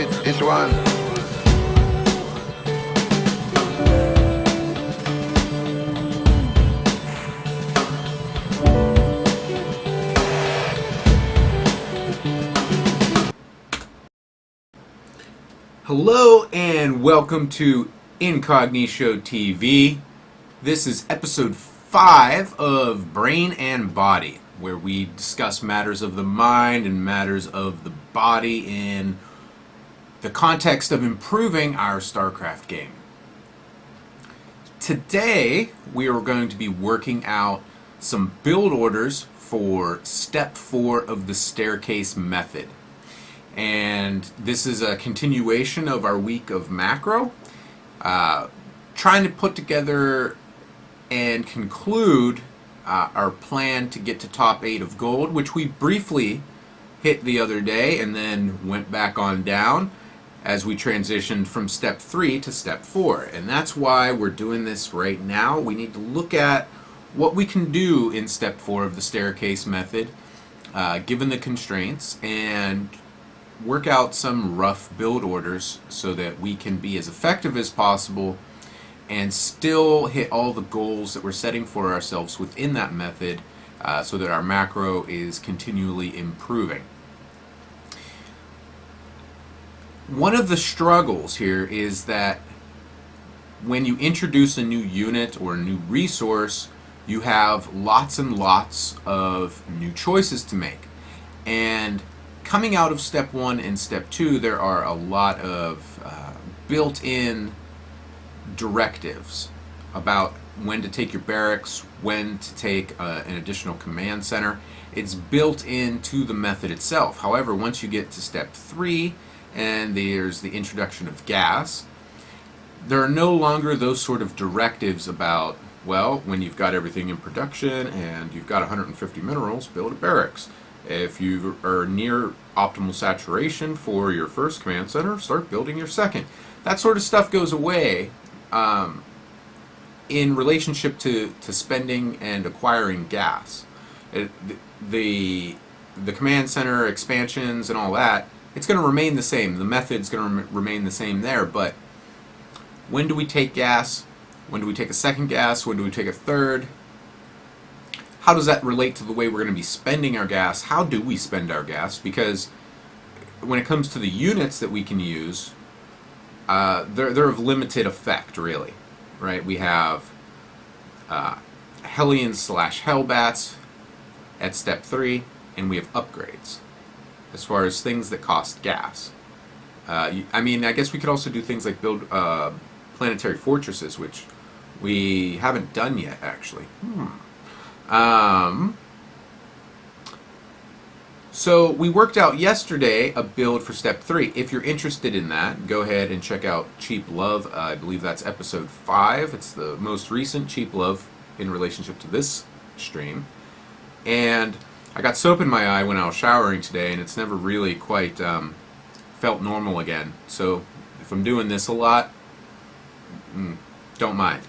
fit this one. Hello and welcome to Incognito TV. This is episode 5 of Brain and Body, where we discuss matters of the mind and matters of the body in the context of improving our StarCraft game. Today we are going to be working out some build orders for step 4 of the staircase method. And this is a continuation of our week of macro, trying to put together and conclude our plan to get to top 8 of gold, which we briefly hit the other day and then went back on down as we transitioned from step 3 to step 4. And that's why we're doing this right now. We need to look at what we can do in step 4 of the staircase method, given the constraints, and work out some rough build orders so that we can be as effective as possible and still hit all the goals that we're setting for ourselves within that method, so that our macro is continually improving. One of the struggles here is that when you introduce a new unit or a new resource, you have lots and lots of new choices to make. And coming out of step 1 and step 2, there are a lot of built-in directives about when to take your barracks, when to take an additional command center. It's built into the method itself. However, once you get to step 3 and there's the introduction of gas, there are no longer those sort of directives about, well, when you've got everything in production and you've got 150 minerals, build a barracks. If you are near optimal saturation for your first command center, start building your second. That sort of stuff goes away in relationship to spending and acquiring gas. The command center expansions and all that, it's going to remain the same. The method's going to remain the same there, but when do we take gas? When do we take a second gas? When do we take a third? How does that relate to the way we're going to be spending our gas? How do we spend our gas? Because when it comes to the units that we can use, they're of limited effect, really. Right? We have Hellions/Hellbats at step 3, and we have upgrades as far as things that cost gas. I mean, I guess we could also do things like build planetary fortresses, which we haven't done yet, actually. So we worked out yesterday a build for step 3. If you're interested in that, go ahead and check out Cheap Love. I believe that's episode 5. It's the most recent Cheap Love in relationship to this stream. And I got soap in my eye when I was showering today, and it's never really quite felt normal again. So if I'm doing this a lot, don't mind.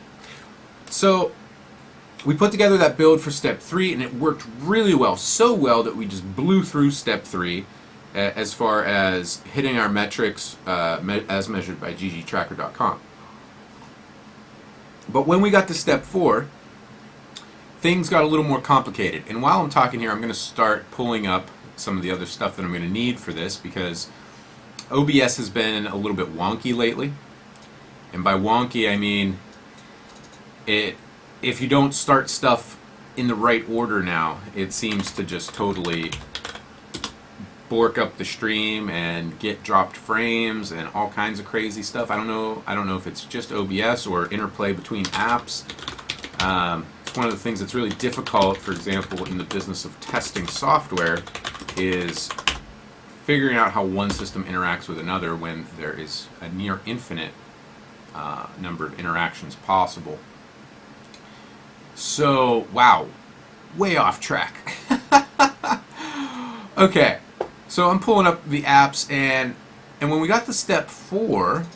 So we put together that build for step 3, and it worked really well. So well that we just blew through step 3 as far as hitting our metrics as measured by ggtracker.com. But when we got to step 4, things got a little more complicated. And while I'm talking here, I'm going to start pulling up some of the other stuff that I'm going to need for this, because OBS has been a little bit wonky lately. And by wonky, I mean if you don't start stuff in the right order now, it seems to just totally bork up the stream and get dropped frames and all kinds of crazy stuff. I don't know if it's just OBS or interplay between apps. It's one of the things that's really difficult, for example, in the business of testing software, is figuring out how one system interacts with another when there is a near infinite number of interactions possible. So, wow, way off track. Okay, so I'm pulling up the apps, and when we got to step 4,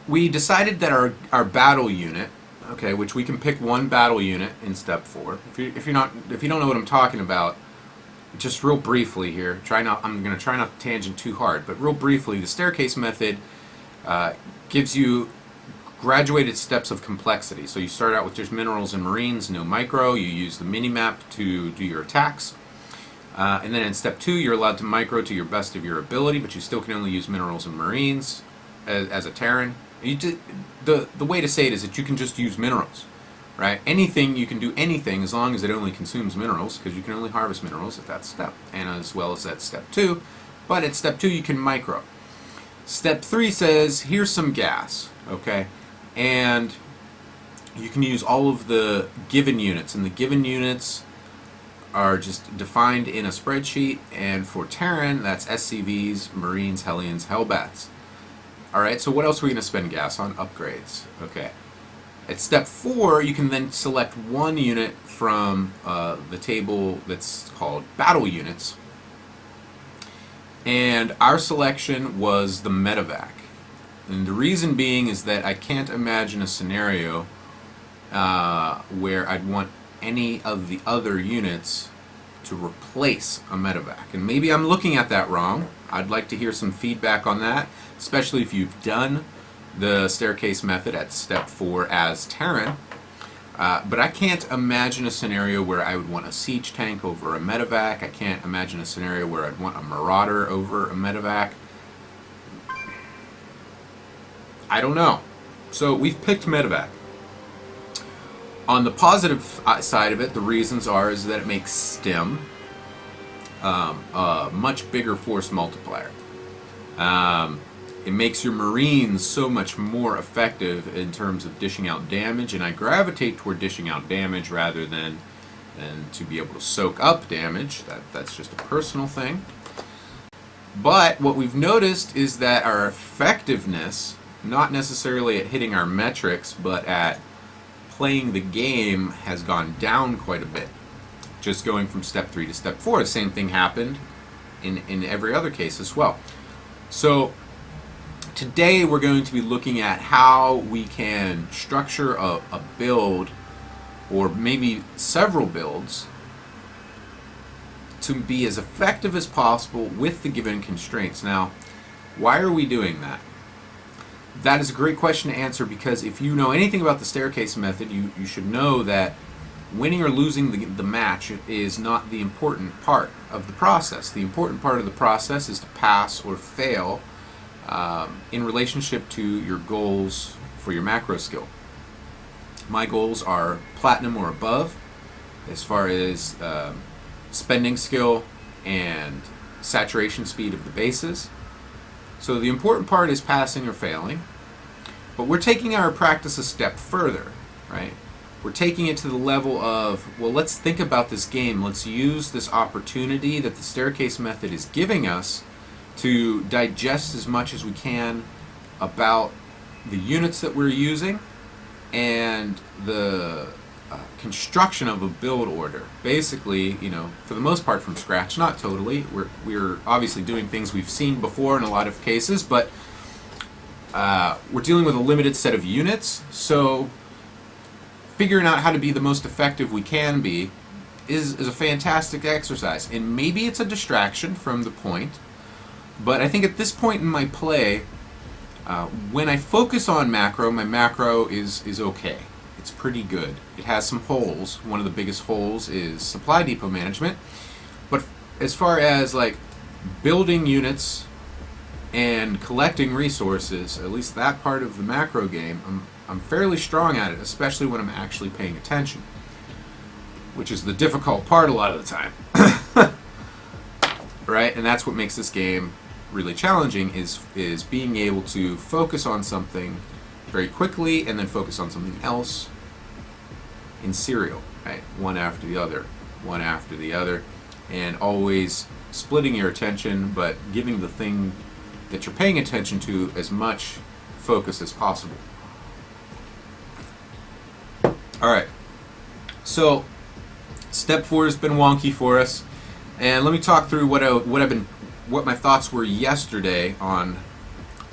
we decided that our battle unit, okay, which we can pick one battle unit in step 4. If you don't know what I'm talking about, just real briefly here, I'm going to try not to tangent too hard, but real briefly, the staircase method gives you graduated steps of complexity. So you start out with just minerals and marines, no micro. You use the mini-map to do your attacks. And then in step 2, you're allowed to micro to your best of your ability, but you still can only use minerals and marines as a Terran. The way to say it is that you can just use minerals, right? Anything, you can do anything as long as it only consumes minerals, because you can only harvest minerals at that step, and as well as at step 2. But at step 2, you can micro. Step 3 says, here's some gas, okay? And you can use all of the given units, and the given units are just defined in a spreadsheet, and for Terran, that's SCVs, Marines, Hellions, Hellbats. Alright, so what else are we going to spend gas on? Upgrades. Okay. At step 4, you can then select one unit from the table that's called Battle Units, and our selection was the Medevac. And the reason being is that I can't imagine a scenario where I'd want any of the other units to replace a Medevac. And maybe I'm looking at that wrong. I'd like to hear some feedback on that, especially if you've done the staircase method at step 4 as Terran. But I can't imagine a scenario where I would want a siege tank over a Medevac. I can't imagine a scenario where I'd want a Marauder over a Medevac. I don't know. So we've picked Medevac. On the positive side of it, the reasons is that it makes STEM a much bigger force multiplier. It makes your Marines so much more effective in terms of dishing out damage, and I gravitate toward dishing out damage rather than to be able to soak up damage. That's just a personal thing. But what we've noticed is that our effectiveness, not necessarily at hitting our metrics, but at playing the game, has gone down quite a bit. Just going from step 3 to step 4. The same thing happened in every other case as well. So today we're going to be looking at how we can structure a build, or maybe several builds, to be as effective as possible with the given constraints. Now, why are we doing that? That is a great question to answer, because if you know anything about the staircase method, you should know that winning or losing the match is not the important part of the process. The important part of the process is to pass or fail in relationship to your goals for your macro skill. My goals are platinum or above as far as spending skill and saturation speed of the bases. So the important part is passing or failing, but we're taking our practice a step further, right? We're taking it to the level of, well, let's think about this game. Let's use this opportunity that the staircase method is giving us to digest as much as we can about the units that we're using and the construction of a build order. Basically, for the most part from scratch, not totally. We're obviously doing things we've seen before in a lot of cases, but we're dealing with a limited set of units, so figuring out how to be the most effective we can be is a fantastic exercise. And maybe it's a distraction from the point, but I think at this point in my play, when I focus on macro, my macro is okay. It's pretty good. It has some holes. One of the biggest holes is supply depot management. But as far as like building units and collecting resources, at least that part of the macro game, I'm fairly strong at it, especially when I'm actually paying attention, which is the difficult part a lot of the time. Right? And that's what makes this game really challenging, is being able to focus on something very quickly and then focus on something else in serial, right? One after the other, and always splitting your attention, but giving the thing that you're paying attention to as much focus as possible. Alright, so step 4 has been wonky for us, and let me talk through what my thoughts were yesterday on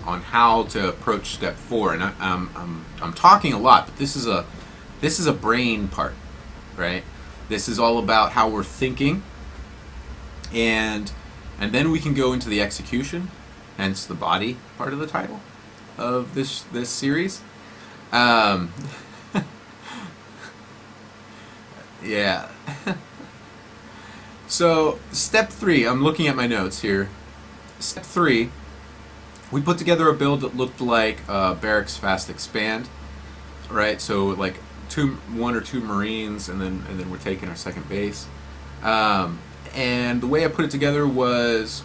how to approach step 4. And I'm talking a lot, but this is a brain part, right? This is all about how we're thinking, and then we can go into the execution, hence the body part of the title of this series. Um, yeah. So step 3, I'm looking at my notes here. Step 3, we put together a build that looked like Barracks Fast Expand, right? So like one or two Marines, and then we're taking our second base. And the way I put it together was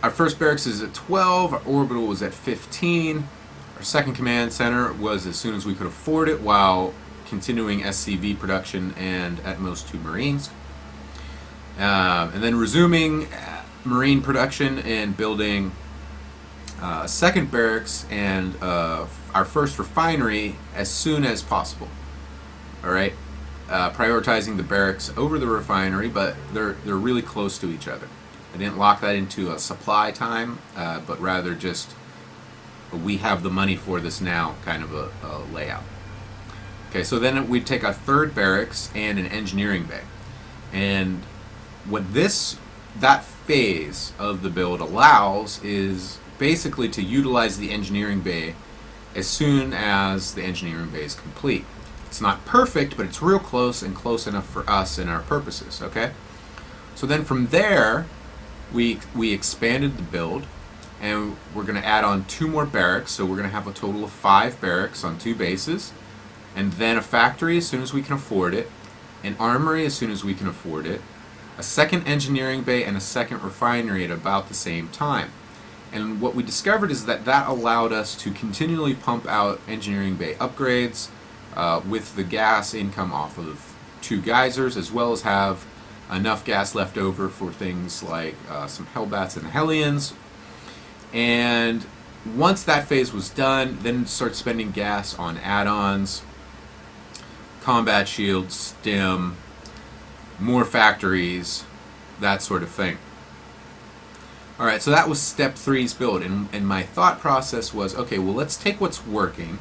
our first barracks is at 12, our orbital was at 15, our second command center was as soon as we could afford it while continuing SCV production and at most 2 Marines. And then resuming Marine production and building a second barracks and our first refinery as soon as possible. All right, prioritizing the barracks over the refinery, but they're really close to each other. I didn't lock that into a supply time, but rather just we have the money for this now kind of a layout. Okay, so then we'd take a third barracks and an engineering bay. And what that phase of the build allows is basically to utilize the engineering bay as soon as the engineering bay is complete. It's not perfect, but it's real close and close enough for us and our purposes, okay? So then from there, we expanded the build, and we're going to add on 2 more barracks, so we're going to have a total of 5 barracks on 2 bases, and then a factory as soon as we can afford it, an armory as soon as we can afford it, a second engineering bay, and a second refinery at about the same time. And what we discovered is that allowed us to continually pump out engineering bay upgrades with the gas income off of 2 geysers, as well as have enough gas left over for things like some Hellbats and Hellions. And once that phase was done, then start spending gas on add-ons, combat shields, stim, more factories, that sort of thing. Alright, so that was step 3's build, and my thought process was, okay, well, let's take what's working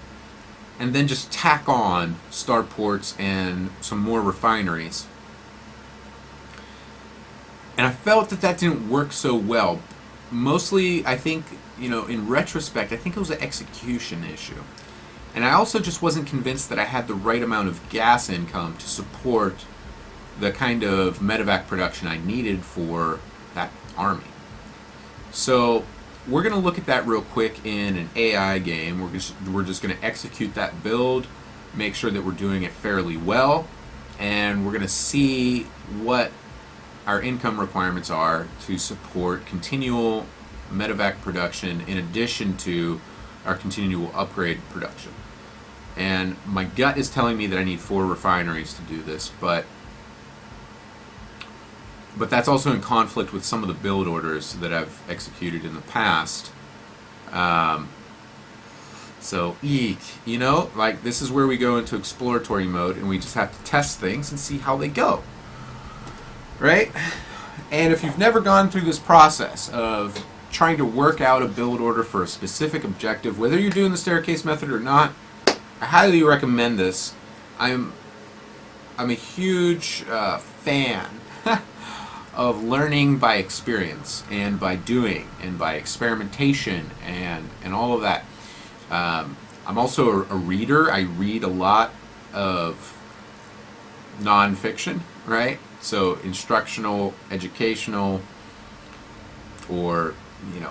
and then just tack on starports and some more refineries. And I felt that didn't work so well. Mostly, I think, in retrospect, I think it was an execution issue. And I also just wasn't convinced that I had the right amount of gas income to support the kind of medevac production I needed for that army. So we're going to look at that real quick in an AI game. We're just going to execute that build, make sure that we're doing it fairly well, and we're going to see what our income requirements are to support continual medevac production in addition to our continual upgrade production. And my gut is telling me that I need 4 refineries to do this, but that's also in conflict with some of the build orders that I've executed in the past. So, eek, like this is where we go into exploratory mode and we just have to test things and see how they go. Right? And if you've never gone through this process of trying to work out a build order for a specific objective, whether you're doing the staircase method or not, I highly recommend this. I'm a huge fan of learning by experience and by doing and by experimentation and all of that. I'm also a reader. I read a lot of nonfiction, right? So instructional, educational, or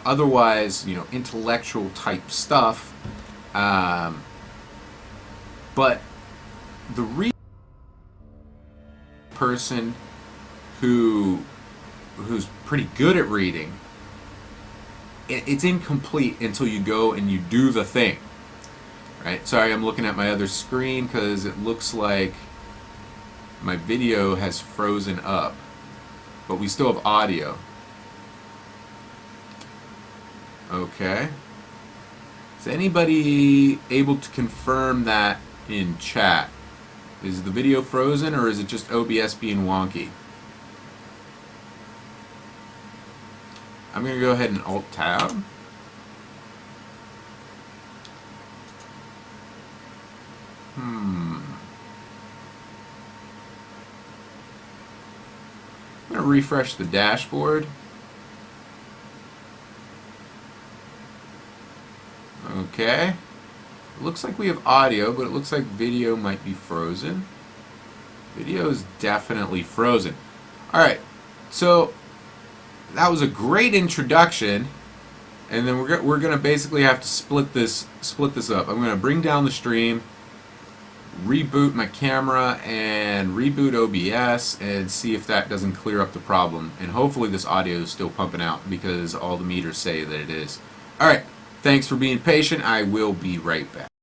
otherwise, intellectual type stuff. But the person who's pretty good at reading, it's incomplete until you go and you do the thing. Right? Sorry, I'm looking at my other screen because it looks like my video has frozen up, but we still have audio. Okay. Is anybody able to confirm that in chat? Is the video frozen or is it just OBS being wonky? I'm going to go ahead and Alt-Tab. I'm going to to refresh the dashboard. Okay. It looks like we have audio, but it looks like video might be frozen. Video is definitely frozen. Alright, so that was a great introduction, and then we're going to basically have to split this up. I'm going to bring down the stream, reboot my camera, and reboot OBS, and see if that doesn't clear up the problem. And hopefully this audio is still pumping out, because all the meters say that it is. Alright, thanks for being patient. I will be right back.